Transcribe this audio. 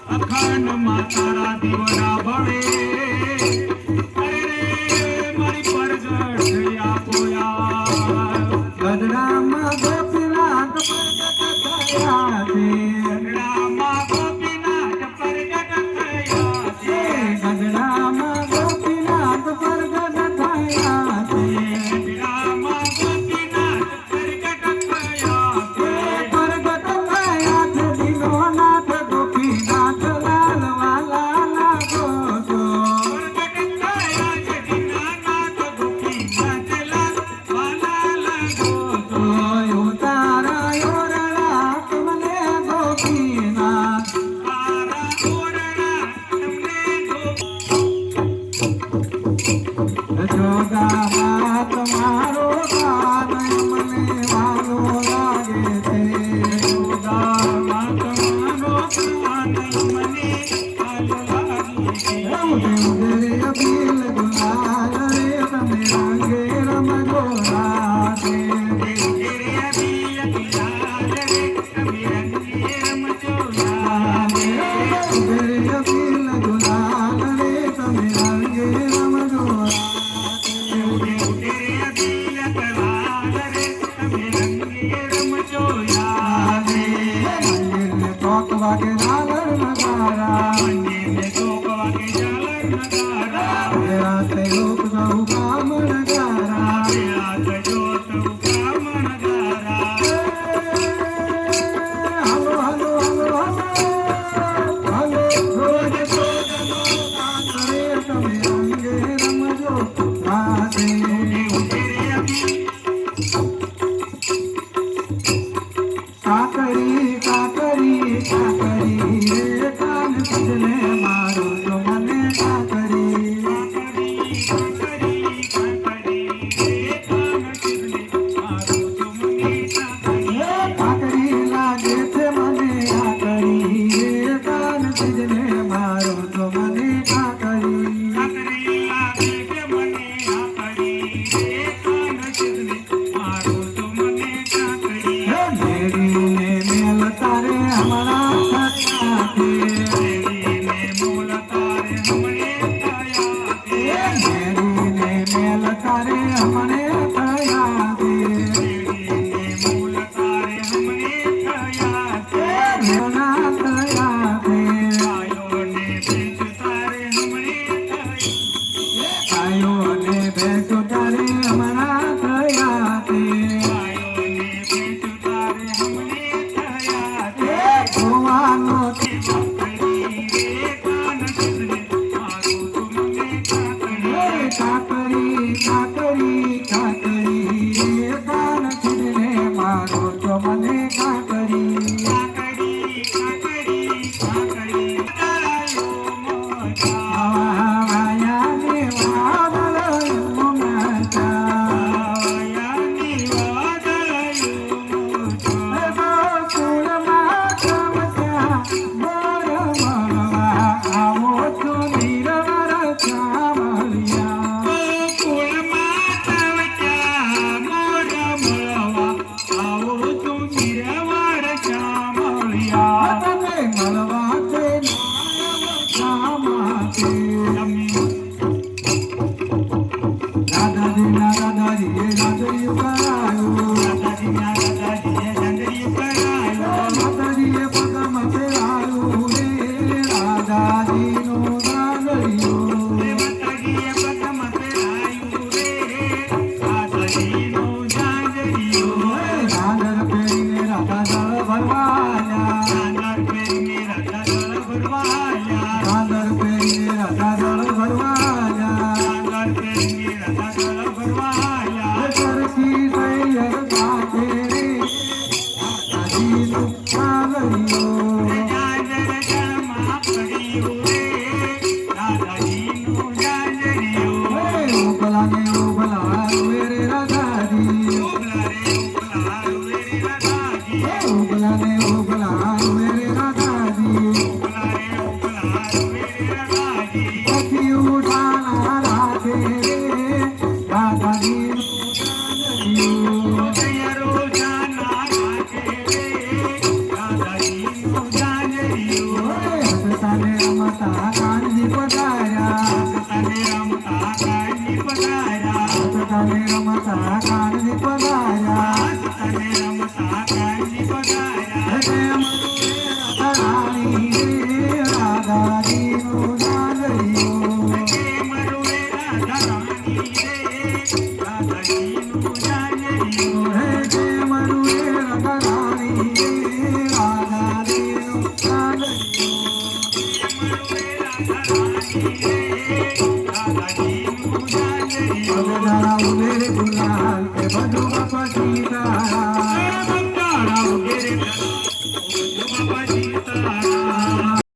અખંડ માતારા દીવડા ભવે મારી પરગટ થયા પોયા ગઢડામાં ગોપીનાથ પ્રગટ થયા છે ગઢડામાં ગોપીનાથ પ્રગટ થયા છે ગઢડામાં ગોપીનાથ પ્રગટ થયા છે ગઢડામાં ગોપીનાથ પ્રગટ થયા છે પ્રગટ થયા છે દિનોનાથ ગોપીનાથ લાલ વાલા લાગો છો પ્રગટ થયા છે દિનોનાથ ગોપીનાથ લાલ વાલા લાગો છો તારા ઓરડા તમને ગોપીનાથ તારા ઓરડા તમને જોગામાં તમારો કાન મને વાલો લાગે છે જોગામાં તમારો કાન મને વાલો લાગે છે ઉદરે અબીલ ગુલાલ રે તમે રંગે રમજો રાધે ઉદરે અબીલ ગુલાલ રે તમે રંગે રમજો રાધે ઉદરે અબીલ ગુલાલ રે તમે રંગે રમજો વાગે ઝાલર નગારા મંદિરને ચોક વાગે ઝાલર નગારા રાતે લોક સૌ કામ નગારા રાતે જો સૌ કામ નગારા હલો હલો હલો હલો રોજ સોજનો કાંકરે તમે રંગે રમજો રાધે કાકરી કાકરી કાકરી રે કાન પીછલે મારો તો મને કાકરી કાકરી કાકરી કાકરી रमता कांजी पधारा सताने रमता काळजी पधारा सताने रमता कांजी